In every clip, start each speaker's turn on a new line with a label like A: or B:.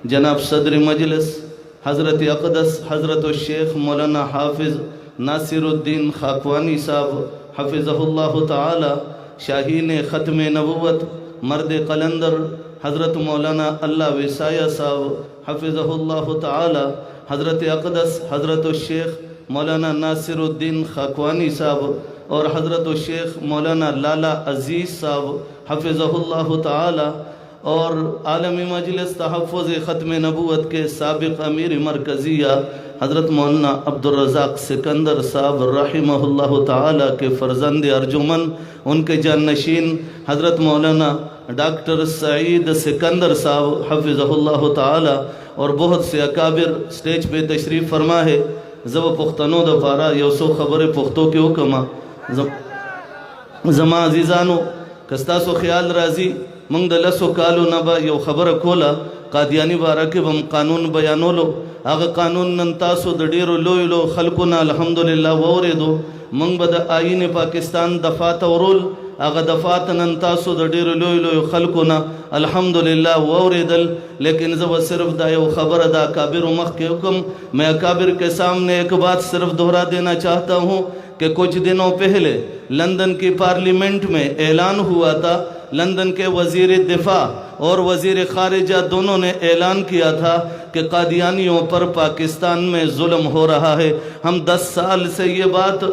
A: جناب صدر مجلس حضرت اقدس حضرت الشیخ مولانا حافظ ناصر الدین خاکوانی صاحب حفظہ اللہ تعالی، شاہین ختم نبوت مرد قلندر حضرت مولانا اللہ وسایہ صاحب حفظہ اللہ تعالی، حضرت اقدس حضرت الشیخ مولانا ناصر الدین خاکوانی صاحب اور حضرت الشیخ مولانا لالا عزیز صاحب حفظہ اللہ تعالی، اور عالمی مجلس تحفظ ختم نبوت کے سابق امیر مرکزیہ حضرت مولانا عبدالرزاق سکندر صاحب رحمہ اللہ تعالی کے فرزند ارجمن، ان کے جانشین حضرت مولانا ڈاکٹر سعید سکندر صاحب حفظہ اللہ تعالی، اور بہت سے اکابر سٹیج پہ تشریف فرما ہے۔ زب پختنو دا پارا یوسو خبر پختو کے حکمہ زما عزیزانو کستاسو خیال رازی منگ دا لسو کالو نبا یو خبر کولا قادیانی بارا کے بم قانون بیانولو، آغا قانون ننتاسو دا دیرو لوی لو خلقنا الحمدللہ ووردو، منگ با دا آئین پاکستان دفات ورول، آغا دفات ننتاسو دا دیرو لوی لو خلقنا الحمدللہ ووردل، لیکن زب صرف دا یو خبر دا اکابر مخ کے حکم، میں اکابر کے سامنے ایک بات صرف دہرا دینا چاہتا ہوں کہ کچھ دنوں پہلے لندن کی پارلیمنٹ میں اعلان ہوا تھا، لندن کے وزیر دفاع اور وزیر خارجہ دونوں نے اعلان کیا تھا کہ قادیانیوں پر پاکستان میں ظلم ہو رہا ہے۔ ہم 10 سال سے یہ بات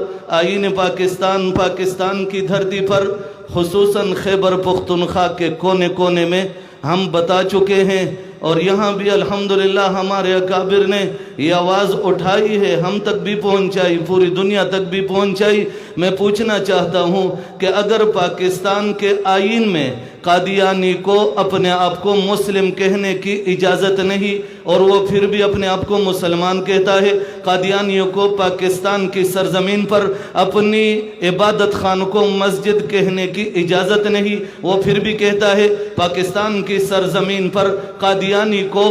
A: آئین پاکستان کی دھرتی پر خصوصاً خیبر پختونخوا کے کونے کونے میں ہم بتا چکے ہیں، اور یہاں بھی الحمدللہ ہمارے اکابر نے یہ آواز اٹھائی ہے، ہم تک بھی پہنچائی، پوری دنیا تک بھی پہنچائی۔ میں پوچھنا چاہتا ہوں کہ اگر پاکستان کے آئین میں قادیانی کو اپنے آپ کو مسلم کہنے کی اجازت نہیں اور وہ پھر بھی اپنے آپ کو مسلمان کہتا ہے، قادیانیوں کو پاکستان کی سرزمین پر اپنی عبادت خانہ کو مسجد کہنے کی اجازت نہیں، وہ پھر بھی کہتا ہے پاکستان کی سرزمین پر قادیانی کو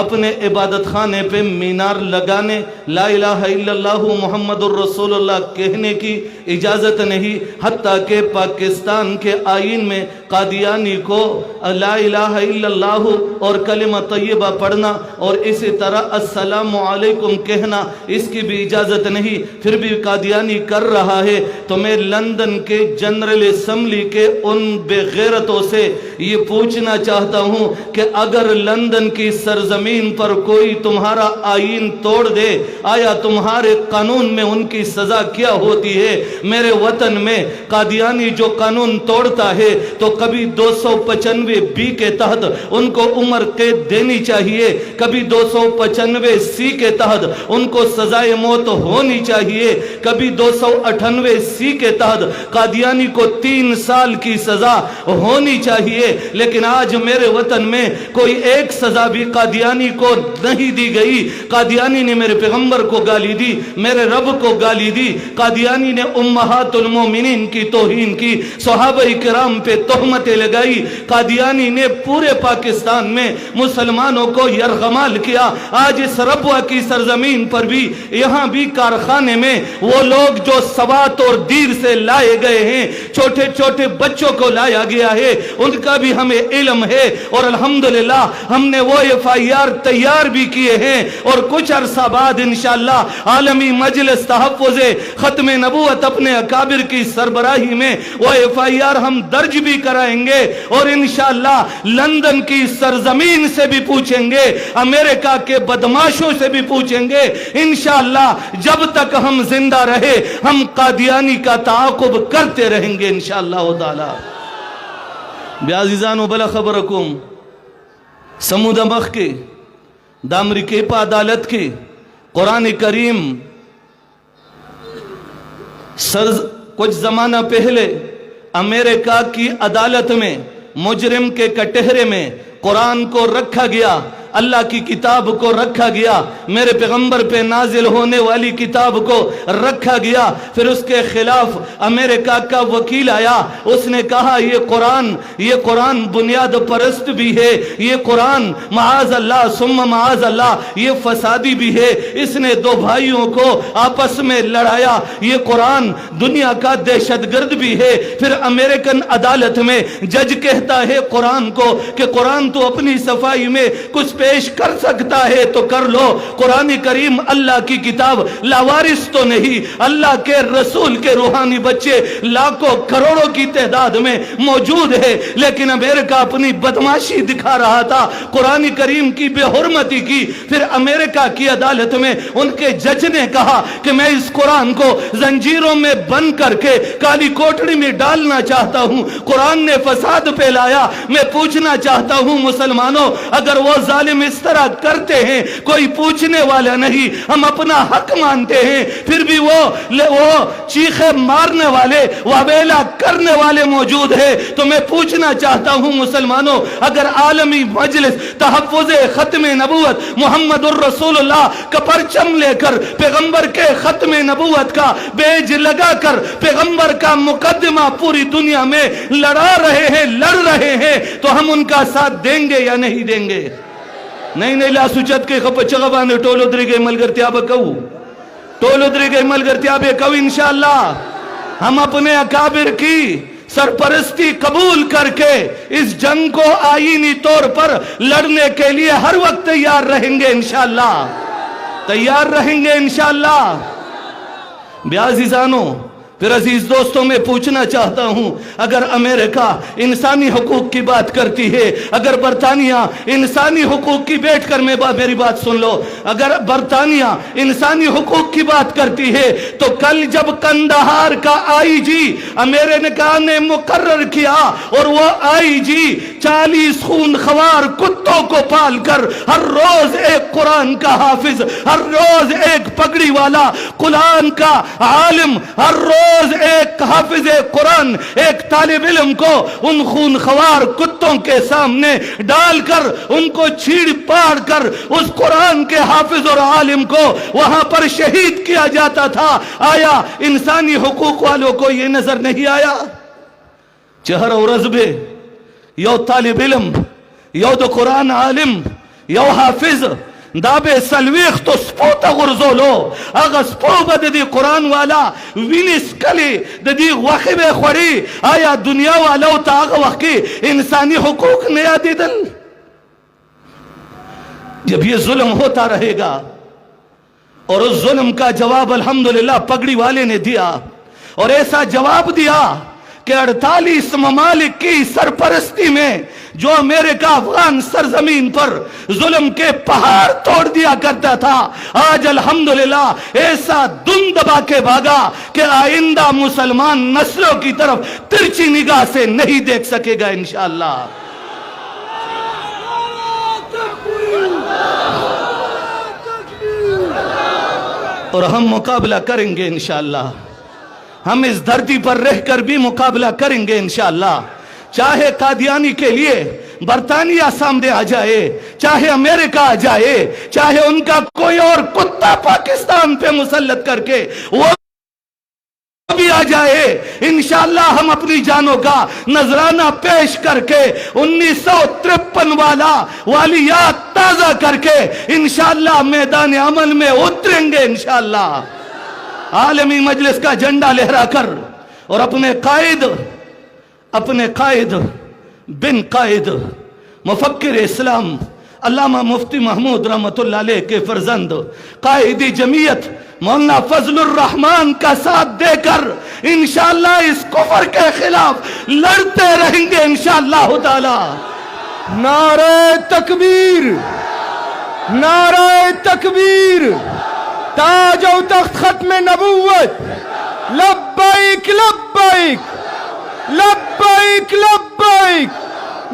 A: اپنے عبادت خانے پہ مینار لگانے، لا الہ الا اللہ محمد الرسول اللہ کہنے کی اجازت نہیں، حتیٰ کہ پاکستان کے آئین میں قادیانی کو لا الہ الا اللہ اور کلمہ طیبہ پڑھنا اور اسی طرح السلام علیکم کہنا اس کی بھی اجازت نہیں، پھر بھی قادیانی کر رہا ہے۔ تو میں لندن کے جنرل اسمبلی کے ان بے غیرتوں سے یہ پوچھنا چاہتا ہوں کہ اگر لندن کی سرزمین پر کوئی تمہارا آئین توڑ دے، آیا تمہارے قانون میں ان کی سزا کیا ہوتی ہے؟ میرے وطن میں قادیانی جو قانون توڑتا ہے تو کبھی 295 بی کے تحت ان کو عمر قید دینی چاہیے، کبھی 295 سی کے تحت ان کو سزائے موت ہونی چاہیے، کبھی 298 سی کے تحت قادیانی کو 3 سال کی سزا ہونی چاہیے، لیکن آج میرے وطن میں کوئی ایک سزا بھی قادیانی کو نہیں دی گئی۔ قادیانی نے میرے پیغمبر کو گالی دی، میرے رب کو گالی دی، قادیانی نے امہات المومنین کی توہین کی، صحابہ کرام پہ تہمتیں لگائی، قادیانی نے پورے پاکستان میں مسلمانوں کو یرغمال کیا۔ آج اس ربوہ کی سرزمین پر بھی یہاں بھی کارخانے میں وہ لوگ جو سوات اور دیر سے لائے گئے ہیں، چھوٹے چھوٹے بچوں کو لایا گیا ہے، ان کا بھی ہمیں علم ہے، اور الحمدللہ ہم نے وہ FIR تیار بھی کیے ہیں، اور کچھ عرصہ بعد انشاءاللہ عالمی مجلس تحفظ ختم نبوت اپنے اکابر کی سربراہی میں وہ FIR ہم درج بھی کرائیں گے، اور انشاءاللہ لندن کی سرزمین سے بھی پوچھیں گے، امریکہ کے بدماشوں سے بھی پوچھیں گے، انشاءاللہ جب تک ہم زندہ رہے ہم قادیانی کا تعاقب کرتے رہیں گے انشاءاللہ تعالی۔ بیعزیزانو بلا خبرکم سمودہ مخ کی دا امریکی پا عدالت کی قرآن کریم کچھ زمانہ پہلے امریکہ کی عدالت میں مجرم کے کٹہرے میں قرآن کو رکھا گیا، اللہ کی کتاب کو رکھا گیا، میرے پیغمبر پہ نازل ہونے والی کتاب کو رکھا گیا، پھر اس کے خلاف امریکہ کا وکیل آیا، اس نے کہا یہ قرآن بنیاد پرست بھی ہے، یہ قرآن معاذ اللہ ثم معاذ اللہ یہ فسادی بھی ہے، اس نے 2 بھائیوں کو آپس میں لڑایا، یہ قرآن دنیا کا دہشت گرد بھی ہے۔ پھر امریکن عدالت میں جج کہتا ہے قرآن کو کہ قرآن تو اپنی صفائی میں کچھ پیش کر سکتا ہے تو کر لو. قرآن کریم اللہ کی کتاب لاوارث تو نہیں, اللہ کے رسول کے روحانی بچے لاکھوں کروڑوں کی تعداد میں موجود ہے, لیکن امریکہ اپنی بدماشی دکھا رہا تھا, قرآن کریم کی بے حرمتی کی. پھر امریکہ کی عدالت میں ان کے جج نے کہا کہ میں اس قرآن کو زنجیروں میں بند کر کے کالی کوٹڑی میں ڈالنا چاہتا ہوں, قرآن نے فساد پھیلایا. میں پوچھنا چاہتا ہوں مسلمانوں, اگر وہ ظالم اس طرح کرتے ہیں, کوئی پوچھنے والا نہیں, ہم اپنا حق مانتے ہیں, پھر بھی وہ چیخے مارنے والے, وابیلا کرنے والے موجود ہیں, تو میں پوچھنا چاہتا ہوں مسلمانوں, اگر عالمی مجلس تحفظ ختم نبوت محمد الرسول اللہ کا پرچم لے کر پیغمبر کے ختم نبوت کا بیج لگا کر پیغمبر کا مقدمہ پوری دنیا میں لڑ رہے ہیں, تو ہم ان کا ساتھ دیں گے یا نہیں دیں گے؟ نہیں لا سوچت کے خپچغبانے ٹولو درگے ملگرتیا بکو, ٹولو درگے ملگرتیا بکو. انشاءاللہ ہم اپنے اکابر کی سرپرستی قبول کر کے اس جنگ کو آئینی طور پر لڑنے کے لیے ہر وقت تیار رہیں گے انشاءاللہ, تیار رہیں گے انشاءاللہ. عزیزانو, پھر عزیز دوستوں میں پوچھنا چاہتا ہوں, اگر امریکہ انسانی حقوق کی بات کرتی ہے, اگر برطانیہ انسانی حقوق کی, بیٹھ کر میری بات سن لو, اگر برطانیہ انسانی حقوق کی بات کرتی ہے, تو کل جب قندہار کا آئی جی امریکہ نے مقرر کیا, اور وہ آئی جی 40 خون خوار کتوں کو پال کر ہر روز ایک قرآن کا حافظ, ہر روز ایک پگڑی والا قرآن کا عالم, ہر روز ایک حافظ قرآن, ایک طالب علم کو ان خون خوار کتوں کے سامنے ڈال کر, ان کو چھیڑ پاڑ کر اس قرآن کے حافظ اور عالم کو وہاں پر شہید کیا جاتا تھا. آیا انسانی حقوق والوں کو یہ نظر نہیں آیا؟ چہر و رزبے یو طالب علم, you do Quran Alam, you حافظ دابے سلویخ تو سپوتا غرزولو, اگا سپو با دی قرآن والا وینس کلی دی وخیب خوری, آیا دنیا والا تا آگا وقی انسانی حقوق نیا دیدل؟ جب یہ ظلم ہوتا رہے گا, اور اس ظلم کا جواب الحمدللہ پگڑی والے نے دیا, اور ایسا جواب دیا کہ 48 ممالک کی سرپرستی میں جو امریکہ افغان سرزمین پر ظلم کے پہاڑ توڑ دیا کرتا تھا, آج الحمدللہ ایسا دم دبا کے بھاگا کہ آئندہ مسلمان نسلوں کی طرف ترچی نگاہ سے نہیں دیکھ سکے گا انشاءاللہ. اور ہم مقابلہ کریں گے انشاءاللہ, ہم اس دھرتی پر رہ کر بھی مقابلہ کریں گے انشاءاللہ. چاہے قادیانی کے لیے برطانیہ سامنے آ جائے, چاہے امریکہ آ جائے, چاہے ان کا کوئی اور کتا پاکستان پہ مسلط کر کے وہ بھی آ جائے, انشاءاللہ ہم اپنی جانوں کا نذرانہ پیش کر کے 1953 والیات تازہ کر کے انشاءاللہ میدان عمل میں اتریں گے انشاءاللہ. عالمی مجلس کا جھنڈا لہرا کر, اور اپنے قائد بن قائد مفکر اسلام علامہ مفتی محمود رحمت اللہ علیہ کے فرزند قائدی جمعیت مولانا فضل الرحمن کا ساتھ دے کر انشاءاللہ اس کفر کے خلاف لڑتے رہیں گے انشاءاللہ تعالی.
B: نعرہ تکبیر, نعرہ تکبیر, تاج و تخت ختم نبوت, لبیک لبیک لبیک لبیک,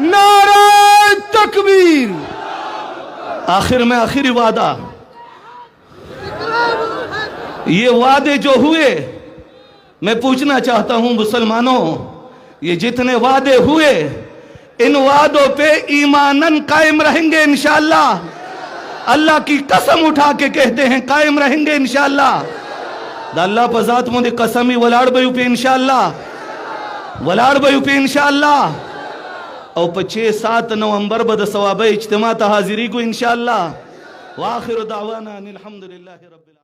B: نعرہ تکبیر.
A: آخر میں آخری وعدہ, یہ وعدے جو ہوئے, میں پوچھنا چاہتا ہوں مسلمانوں, یہ جتنے وعدے ہوئے ان وعدوں پہ ایماناً قائم رہیں گے انشاءاللہ. اللہ کی قسم اٹھا کے کہتے ہیں قائم رہیں گے انشاءاللہ. دا اللہ پا ذات مندی قسمی ولاڑ بیو پہ انشاءاللہ, ولاڑ بیو پہ انشاءاللہ. او پا 6-7 نومبر بدا ثواب اجتماع تا حاضری کو انشاءاللہ. وآخر دعوانا ان الحمدللہ رب